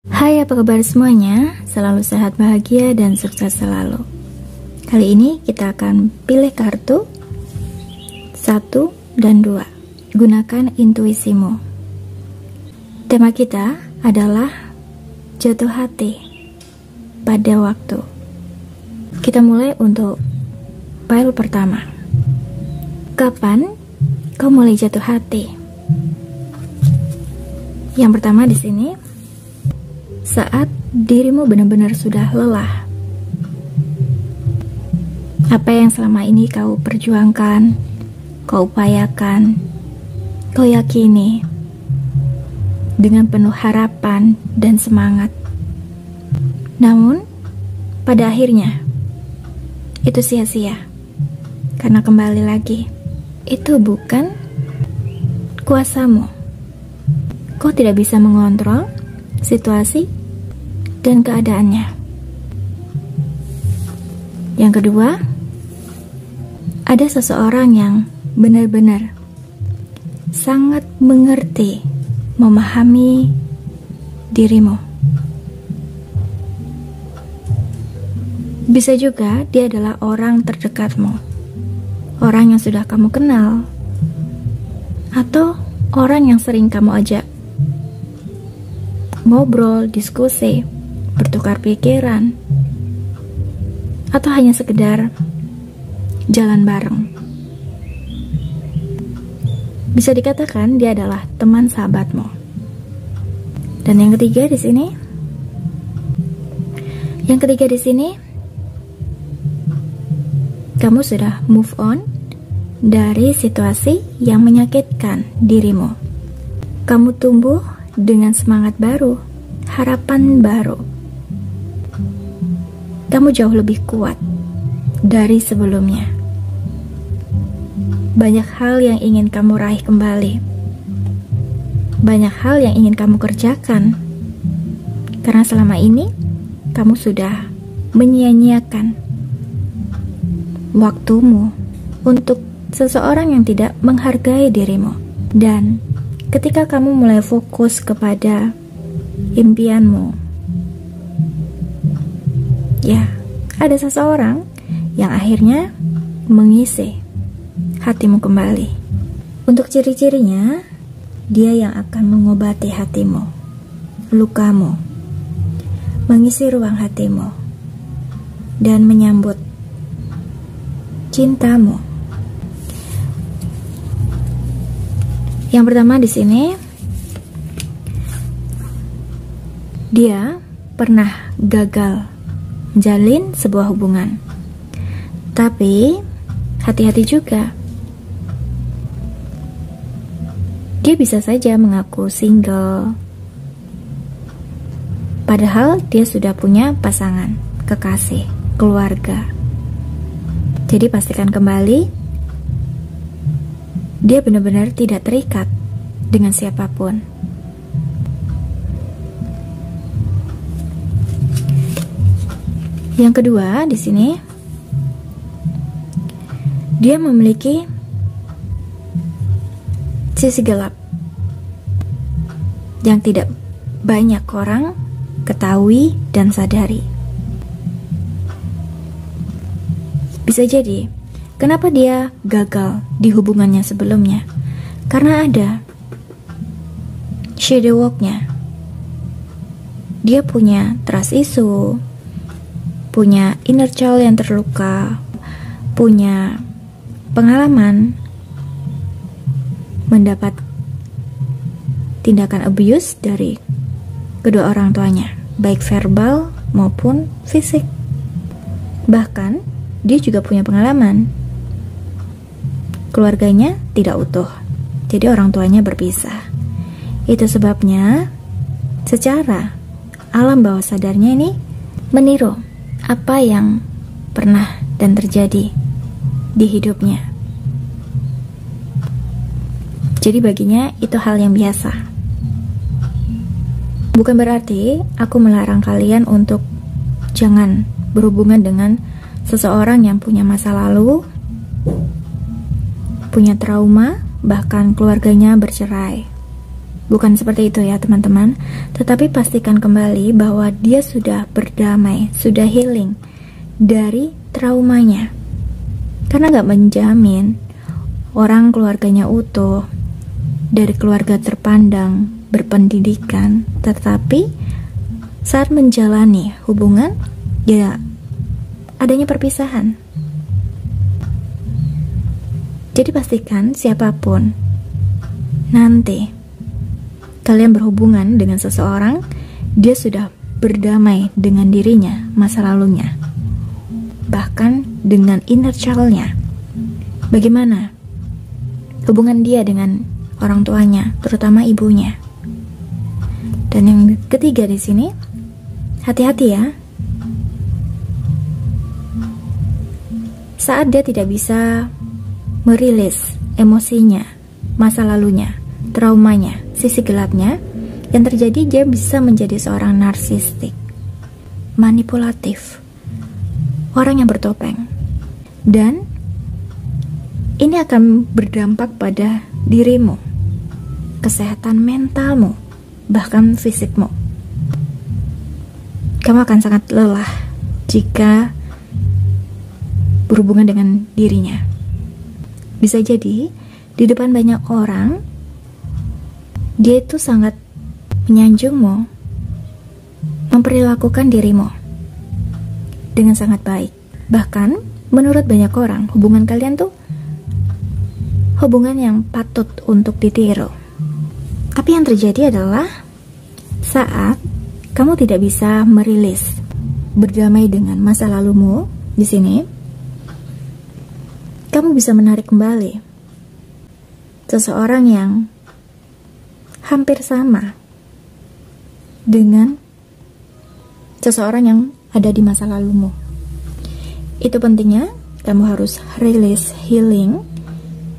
Hai, apa kabar semuanya? Selalu sehat, bahagia, dan sukses selalu. Kali ini kita akan pilih kartu 1 dan 2. Gunakan intuisimu. Tema kita adalah jatuh hati pada waktu. Kita mulai untuk pile pertama. Kapan kau mulai jatuh hati? Yang pertama di sini, saat dirimu benar-benar sudah lelah. Apa yang selama ini kau perjuangkan, kau upayakan, kau yakini dengan penuh harapan dan semangat. Namun, pada akhirnya itu sia-sia. Karena kembali lagi, itu bukan kuasamu. Kau tidak bisa mengontrol situasi dan keadaannya. Yang kedua, ada seseorang yang benar-benar sangat mengerti, memahami dirimu. Bisa juga dia adalah orang terdekatmu, orang yang sudah kamu kenal, atau orang yang sering kamu ajak ngobrol, diskusi, bertukar pikiran, atau hanya sekedar jalan bareng. Bisa dikatakan dia adalah teman sahabatmu. Dan yang ketiga di sini, kamu sudah move on dari situasi yang menyakitkan dirimu. Kamu tumbuh dengan semangat baru, harapan baru. Kamu jauh lebih kuat dari sebelumnya. Banyak hal yang ingin kamu raih kembali. Banyak hal yang ingin kamu kerjakan. Karena selama ini kamu sudah menyia-nyiakan waktumu untuk seseorang yang tidak menghargai dirimu. Dan ketika kamu mulai fokus kepada impianmu, ya, ada seseorang yang akhirnya mengisi hatimu kembali. Untuk ciri-cirinya, dia yang akan mengobati hatimu, lukamu, mengisi ruang hatimu, dan menyambut cintamu. Yang pertama di sini, dia pernah gagal menjalin sebuah hubungan. Tapi hati-hati juga. Dia bisa saja mengaku single, padahal dia sudah punya pasangan, kekasih, keluarga. Jadi pastikan kembali dia benar-benar tidak terikat dengan siapapun. Yang kedua di sini, dia memiliki sisi gelap yang tidak banyak orang ketahui dan sadari. Bisa jadi kenapa dia gagal di hubungannya sebelumnya? Karena ada shadow work-nya. Dia punya trust issue, punya inner child yang terluka, punya pengalaman mendapat tindakan abuse dari kedua orang tuanya, baik verbal maupun fisik. Bahkan dia juga punya pengalaman keluarganya tidak utuh, jadi orang tuanya berpisah. Itu sebabnya secara alam bawah sadarnya ini meniru apa yang pernah dan terjadi di hidupnya. Jadi baginya itu hal yang biasa. Bukan berarti aku melarang kalian untuk jangan berhubungan dengan seseorang yang punya masa lalu, punya trauma, bahkan keluarganya bercerai. Bukan seperti itu ya teman-teman, tetapi pastikan kembali bahwa dia sudah berdamai, sudah healing dari traumanya. Karena gak menjamin orang keluarganya utuh, dari keluarga terpandang, berpendidikan, tetapi saat menjalani hubungan, ya adanya perpisahan. Jadi pastikan siapapun nanti kalian berhubungan dengan seseorang, dia sudah berdamai dengan dirinya, masa lalunya, bahkan dengan inner child-nya. Bagaimana hubungan dia dengan orang tuanya, terutama ibunya. Dan yang ketiga di sini, hati-hati ya. Saat dia tidak bisa merilis emosinya, masa lalunya, traumanya, sisi gelapnya, yang terjadi dia bisa menjadi seorang narsistik, manipulatif, orang yang bertopeng. Dan ini akan berdampak pada dirimu, kesehatan mentalmu, bahkan fisikmu. Kamu akan sangat lelah jika berhubungan dengan dirinya. Bisa jadi di depan banyak orang dia itu sangat menyanjungmu, memperlakukan dirimu dengan sangat baik. Bahkan menurut banyak orang, hubungan kalian tuh hubungan yang patut untuk ditiru. Tapi yang terjadi adalah saat kamu tidak bisa merilis, berdamai dengan masa lalumu di sini, kamu bisa menarik kembali seseorang yang hampir sama dengan seseorang yang ada di masa lalumu. Itu pentingnya kamu harus rilis, healing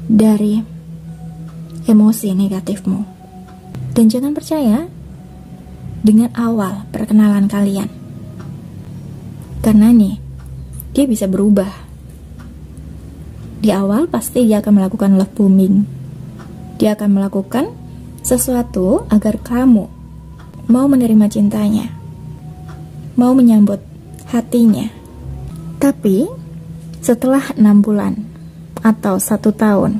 dari emosi negatifmu. Dan jangan percaya dengan awal perkenalan kalian, karena nih dia bisa berubah. Di awal pasti dia akan melakukan love bombing. Dia akan melakukan sesuatu agar kamu mau menerima cintanya, mau menyambut hatinya. Tapi setelah 6 bulan atau 1 tahun,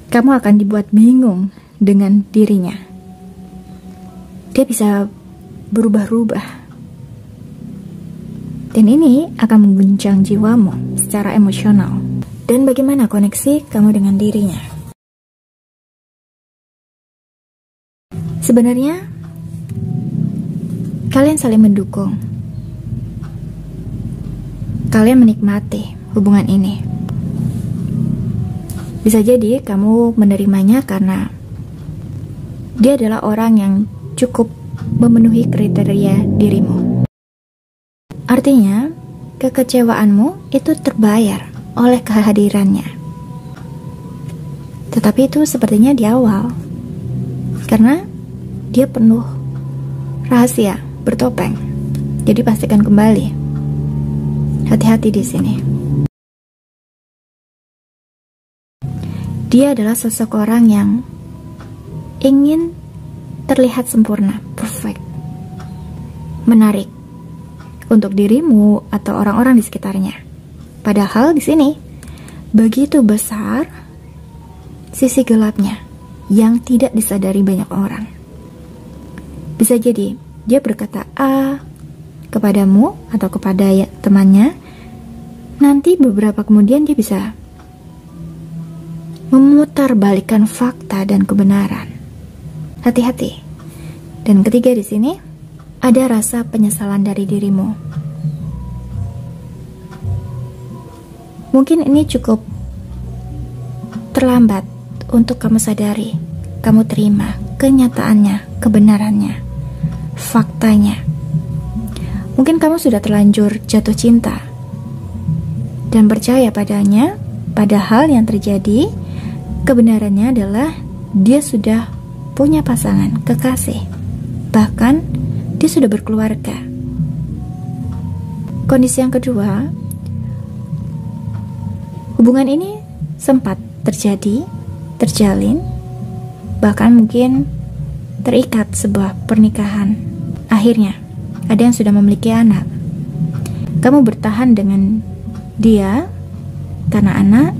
kamu akan dibuat bingung dengan dirinya. Dia bisa berubah-ubah, dan ini akan mengguncang jiwamu secara emosional. Dan bagaimana koneksi kamu dengan dirinya? Sebenarnya kalian saling mendukung. Kalian menikmati hubungan ini. Bisa jadi kamu menerimanya karena dia adalah orang yang cukup memenuhi kriteria dirimu. Artinya, kekecewaanmu itu terbayar oleh kehadirannya. Tetapi itu sepertinya di awal, karena dia penuh rahasia, bertopeng. Jadi pastikan kembali. Hati-hati di sini. Dia adalah sosok orang yang ingin terlihat sempurna, perfect, menarik untuk dirimu atau orang-orang di sekitarnya. Padahal di sini begitu besar sisi gelapnya yang tidak disadari banyak orang. Bisa jadi dia berkata A kepadamu atau kepada temannya, nanti beberapa kemudian dia bisa memutarbalikkan fakta dan kebenaran. Hati-hati. Dan ketiga di sini ada rasa penyesalan dari dirimu. Mungkin ini cukup terlambat untuk kamu sadari, kamu terima kenyataannya, kebenarannya, faktanya. Mungkin kamu sudah terlanjur jatuh cinta dan percaya padanya, padahal yang terjadi kebenarannya adalah dia sudah punya pasangan, kekasih, bahkan dia sudah berkeluarga. Kondisi yang kedua, hubungan ini sempat terjalin, bahkan mungkin terikat sebuah pernikahan. Akhirnya, ada yang sudah memiliki anak. Kamu bertahan dengan dia karena anak,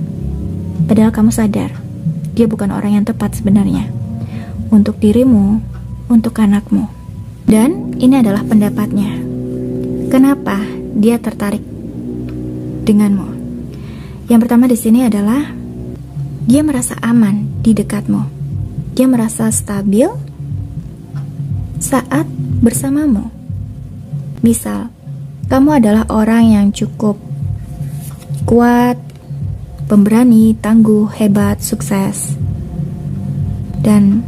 padahal kamu sadar dia bukan orang yang tepat sebenarnya untuk dirimu, untuk anakmu. Dan ini adalah pendapatnya. Kenapa dia tertarik denganmu? Yang pertama di sini adalah dia merasa aman di dekatmu. Dia merasa stabil saat bersamamu. Misal, kamu adalah orang yang cukup kuat, pemberani, tangguh, hebat, sukses. Dan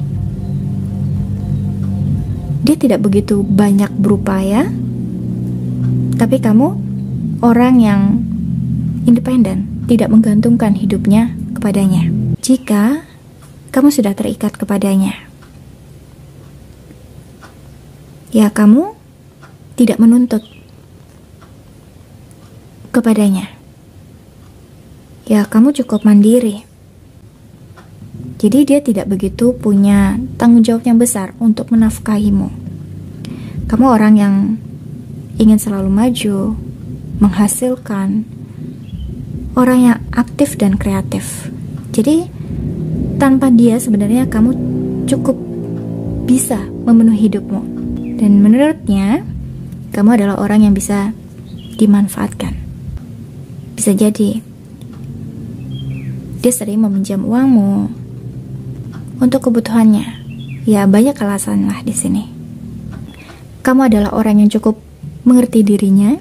dia tidak begitu banyak berupaya, tapi kamu orang yang independen, tidak menggantungkan hidupnya kepadanya. Jika kamu sudah terikat kepadanya, ya kamu tidak menuntut kepadanya. Ya kamu cukup mandiri. Jadi dia tidak begitu punya tanggung jawab yang besar untuk menafkahimu. Kamu orang yang ingin selalu maju, menghasilkan, orang yang aktif dan kreatif. Jadi tanpa dia sebenarnya kamu cukup bisa memenuhi hidupmu. Dan menurutnya kamu adalah orang yang bisa dimanfaatkan. Bisa jadi dia sering meminjam uangmu untuk kebutuhannya. Ya banyak alasan lah di sini. Kamu adalah orang yang cukup mengerti dirinya,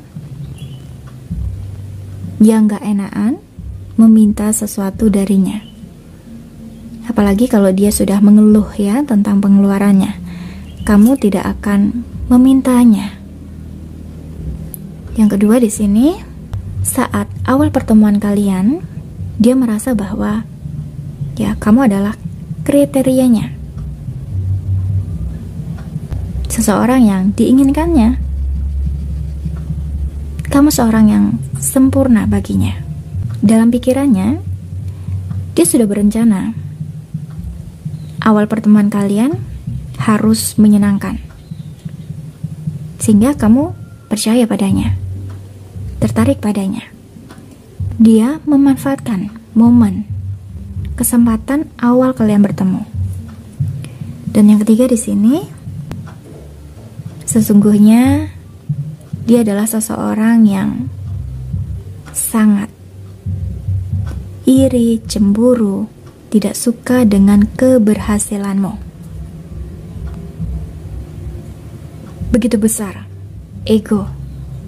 yang gak enakan meminta sesuatu darinya. Apalagi kalau dia sudah mengeluh ya tentang pengeluarannya, kamu tidak akan memintanya. Yang kedua di sini, saat awal pertemuan kalian, dia merasa bahwa ya kamu adalah kriterianya, seseorang yang diinginkannya. Kamu seorang yang sempurna baginya. Dalam pikirannya, dia sudah berencana awal pertemuan kalian harus menyenangkan, sehingga kamu percaya padanya, tertarik padanya. Dia memanfaatkan momen, kesempatan awal kalian bertemu. Dan yang ketiga di sini, sesungguhnya dia adalah seseorang yang sangat iri, cemburu, tidak suka dengan keberhasilanmu. Begitu besar ego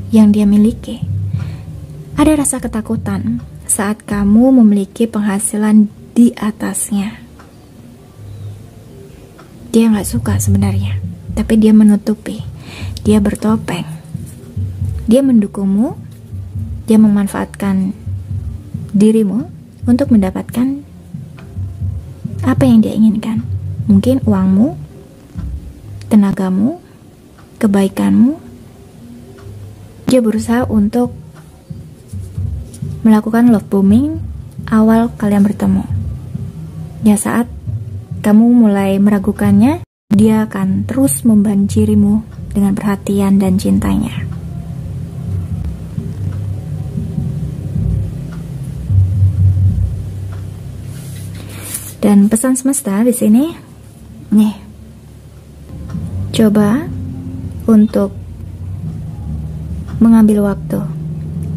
yang dia miliki. Ada rasa ketakutan saat kamu memiliki penghasilan di atasnya. Dia nggak suka sebenarnya, tapi dia menutupi, dia bertopeng, dia mendukungmu, dia memanfaatkan dirimu untuk mendapatkan apa yang dia inginkan. Mungkin uangmu, tenagamu, kebaikanmu. Dia berusaha untuk melakukan love bombing awal kalian bertemu. Ya saat kamu mulai meragukannya, dia akan terus membanjirimu dengan perhatian dan cintanya. Dan pesan semesta di sini, nih, coba untuk mengambil waktu,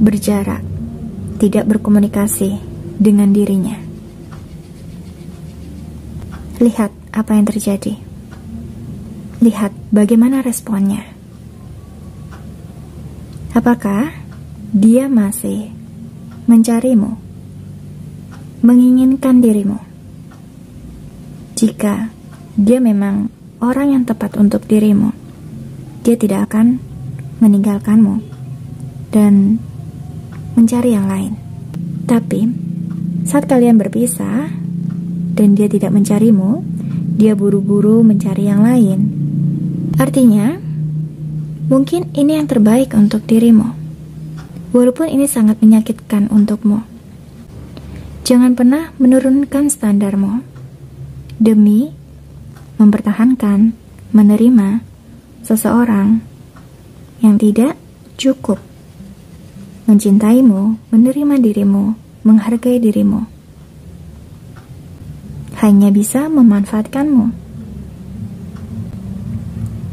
berjarak, tidak berkomunikasi dengan dirinya. Lihat apa yang terjadi. Lihat bagaimana responnya. Apakah dia masih mencarimu, menginginkan dirimu? Jika dia memang orang yang tepat untuk dirimu, dia tidak akan meninggalkanmu dan mencari yang lain. Tapi saat kalian berpisah dan dia tidak mencarimu, dia buru-buru mencari yang lain. Artinya, mungkin ini yang terbaik untuk dirimu, walaupun ini sangat menyakitkan untukmu. Jangan pernah menurunkan standarmu demi mempertahankan, menerima seseorang yang tidak cukup mencintaimu, menerima dirimu, menghargai dirimu, hanya bisa memanfaatkanmu.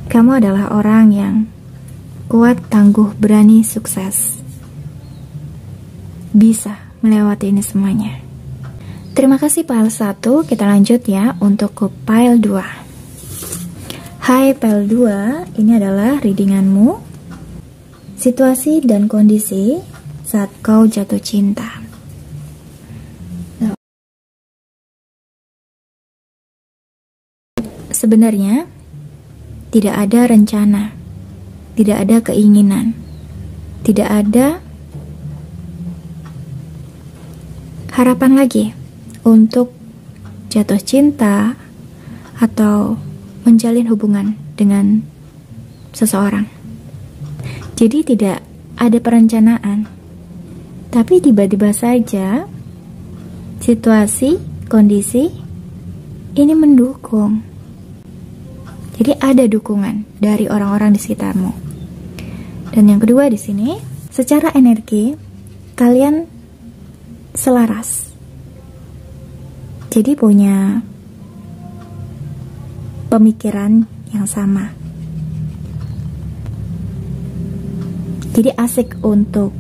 Kamu adalah orang yang kuat, tangguh, berani, sukses, bisa melewati ini semuanya. Terima kasih pile 1. Kita lanjut ya untuk ke pile 2. Hai pile 2, ini adalah readinganmu. Situasi dan kondisi saat kau jatuh cinta. Sebenarnya tidak ada rencana, tidak ada keinginan, tidak ada harapan lagi untuk jatuh cinta atau menjalin hubungan dengan seseorang. Jadi tidak ada perencanaan, tapi tiba-tiba saja situasi, kondisi ini mendukung. Jadi ada dukungan dari orang-orang di sekitarmu. Dan yang kedua di sini, secara energi kalian selaras. Jadi punya pemikiran yang sama. Jadi asik untuk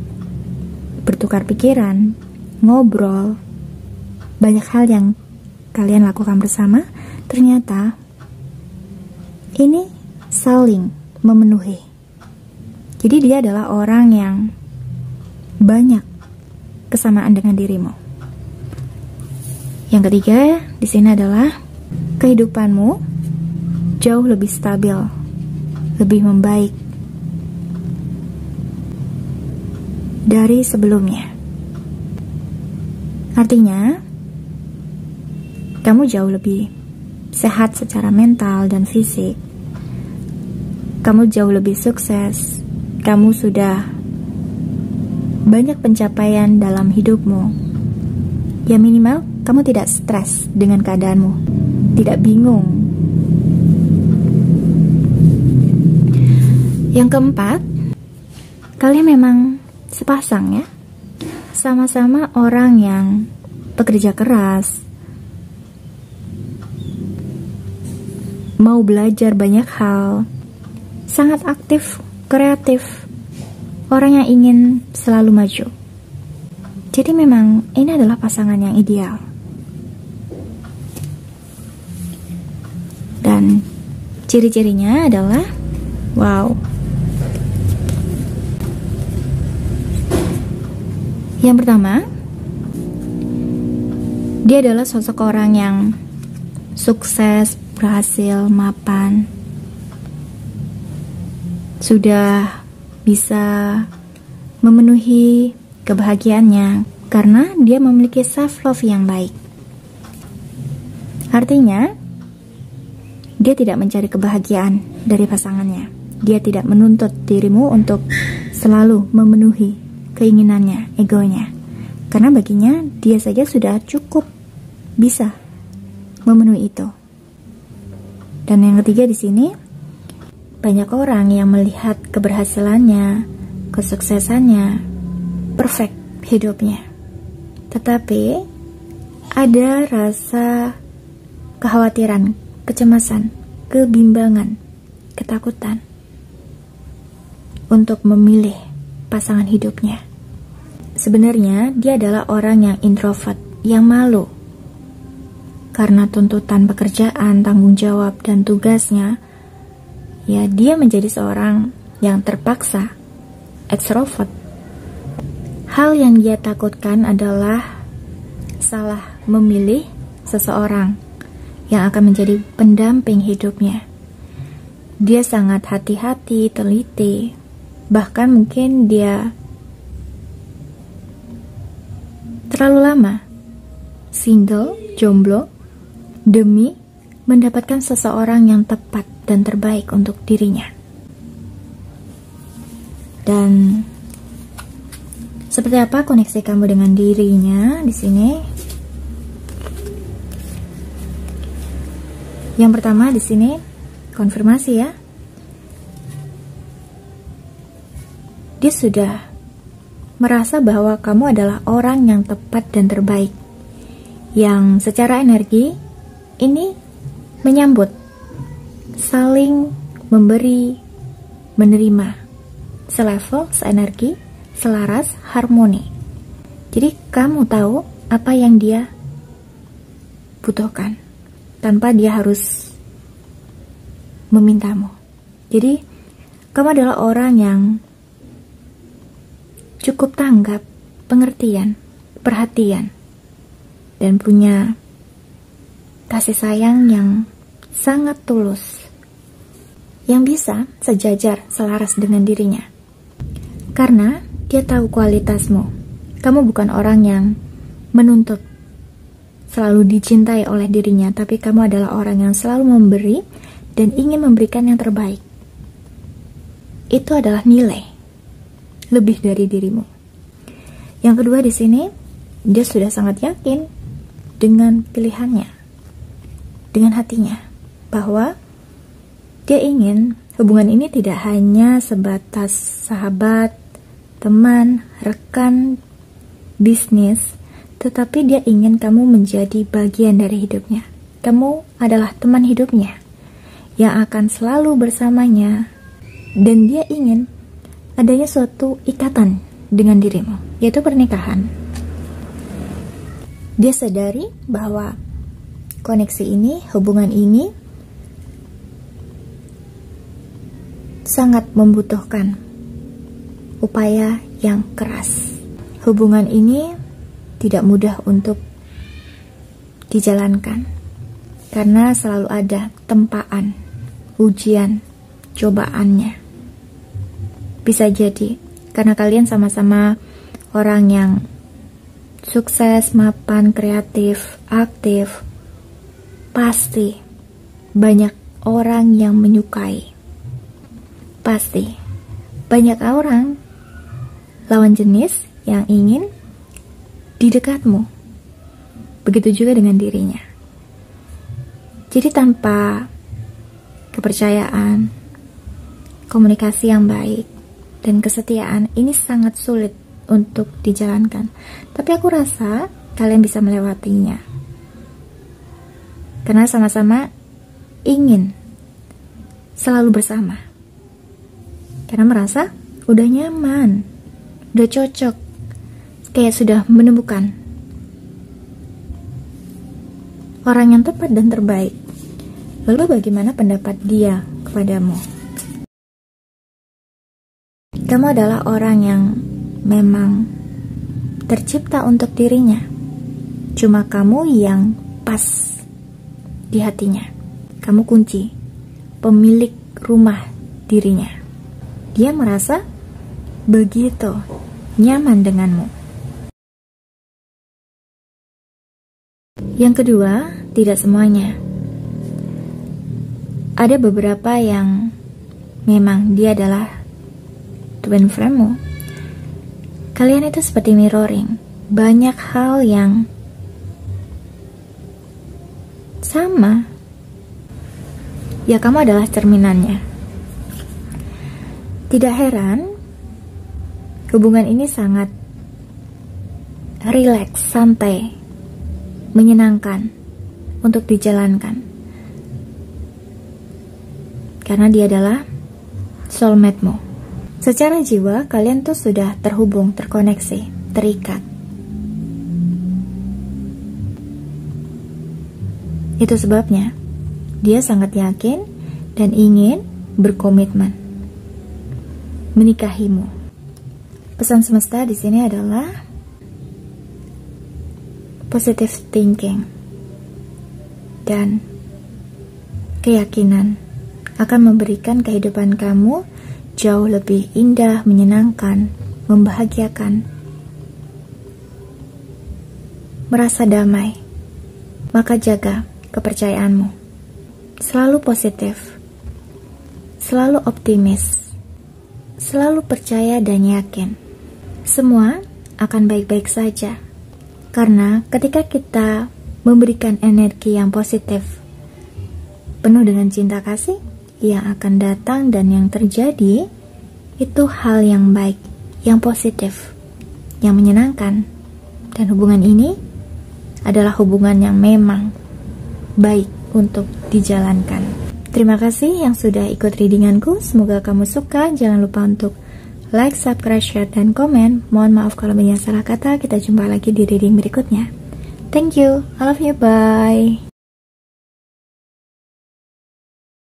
bertukar pikiran, ngobrol, banyak hal yang kalian lakukan bersama. Ternyata ini saling memenuhi. Jadi dia adalah orang yang banyak kesamaan dengan dirimu. Yang ketiga di sini adalah kehidupanmu jauh lebih stabil, lebih membaik dari sebelumnya. Artinya, kamu jauh lebih sehat secara mental dan fisik. Kamu jauh lebih sukses. Kamu sudah banyak pencapaian dalam hidupmu. Ya minimal, kamu tidak stres dengan keadaanmu. Tidak bingung. Yang keempat, kalian memang sepasang ya, sama-sama orang yang bekerja keras, mau belajar banyak hal, sangat aktif, kreatif, orang yang ingin selalu maju. Jadi memang ini adalah pasangan yang ideal. Dan ciri-cirinya adalah wow. Yang pertama, dia adalah sosok orang yang sukses, berhasil, mapan, sudah bisa memenuhi kebahagiaannya karena dia memiliki self love yang baik. Artinya, dia tidak mencari kebahagiaan dari pasangannya. Dia tidak menuntut dirimu untuk selalu memenuhi keinginannya, egonya. Karena baginya dia saja sudah cukup bisa memenuhi itu. Dan yang ketiga di sini, banyak orang yang melihat keberhasilannya, kesuksesannya, perfect hidupnya. Tetapi ada rasa kekhawatiran, kecemasan, kebimbangan, ketakutan untuk memilih pasangan hidupnya. Sebenarnya dia adalah orang yang introvert, yang malu karena tuntutan pekerjaan, tanggung jawab, dan tugasnya. Ya, dia menjadi seorang yang terpaksa ekstrovert. Hal yang dia takutkan adalah salah memilih seseorang yang akan menjadi pendamping hidupnya. Dia sangat hati-hati, teliti, bahkan mungkin dia terlalu lama single, jomblo, demi mendapatkan seseorang yang tepat dan terbaik untuk dirinya. Dan seperti apa koneksi kamu dengan dirinya di sini? Yang pertama di sini konfirmasi ya. Dia sudah merasa bahwa kamu adalah orang yang tepat dan terbaik, yang secara energi ini menyambut, saling memberi, menerima, selevel, seenergi, selaras, harmoni. Jadi kamu tahu apa yang dia butuhkan tanpa dia harus memintamu. Jadi kamu adalah orang yang cukup tanggap, pengertian, perhatian, dan punya kasih sayang yang sangat tulus, yang bisa sejajar, selaras dengan dirinya. Karena dia tahu kualitasmu. Kamu bukan orang yang menuntut selalu dicintai oleh dirinya, tapi kamu adalah orang yang selalu memberi dan ingin memberikan yang terbaik. Itu adalah nilai lebih dari dirimu. Yang kedua di sini, dia sudah sangat yakin dengan pilihannya, dengan hatinya, bahwa dia ingin hubungan ini tidak hanya sebatas sahabat, teman, rekan, bisnis, tetapi dia ingin kamu menjadi bagian dari hidupnya. Kamu adalah teman hidupnya yang akan selalu bersamanya, dan dia ingin adanya suatu ikatan dengan dirimu, yaitu pernikahan. Dia sadari bahwa koneksi ini, hubungan ini sangat membutuhkan upaya yang keras. Hubungan ini tidak mudah untuk dijalankan, karena selalu ada tempaan, ujian, cobaannya. Bisa jadi karena kalian sama-sama orang yang sukses, mapan, kreatif, aktif, pasti banyak orang yang menyukai. Pasti banyak orang lawan jenis yang ingin di dekatmu. Begitu juga dengan dirinya. Jadi tanpa kepercayaan, komunikasi yang baik, dan kesetiaan, ini sangat sulit untuk dijalankan. Tapi aku rasa kalian bisa melewatinya, karena sama-sama ingin selalu bersama, karena merasa udah nyaman, udah cocok, kayak sudah menemukan orang yang tepat dan terbaik. Lalu bagaimana pendapat dia kepadamu? Kamu adalah orang yang memang tercipta untuk dirinya. Cuma kamu yang pas di hatinya. Kamu kunci, pemilik rumah dirinya. Dia merasa begitu nyaman denganmu. Yang kedua, tidak semuanya. Ada beberapa yang memang dia adalah twin flame-mu. Kalian itu seperti mirroring. Banyak hal yang sama. Ya, kamu adalah cerminannya. Tidak heran hubungan ini sangat rileks, santai, menyenangkan untuk dijalankan. Karena dia adalah soulmate-mu. Secara jiwa, kalian tuh sudah terhubung, terkoneksi, terikat. Itu sebabnya dia sangat yakin dan ingin berkomitmen menikahimu. Pesan semesta di sini adalah positive thinking dan keyakinan akan memberikan kehidupan kamu jauh lebih indah, menyenangkan, membahagiakan, merasa damai. Maka jaga kepercayaanmu, selalu positif, selalu optimis, selalu percaya dan yakin semua akan baik-baik saja. Karena ketika kita memberikan energi yang positif penuh dengan cinta kasih yang akan datang, dan yang terjadi itu hal yang baik, yang positif, yang menyenangkan. Dan hubungan ini adalah hubungan yang memang baik untuk dijalankan. Terima kasih yang sudah ikut readinganku. Semoga kamu suka. Jangan lupa untuk like, subscribe, share, dan komen. Mohon maaf kalau banyak salah kata. Kita jumpa lagi di reading berikutnya. Thank you. I love you. Bye.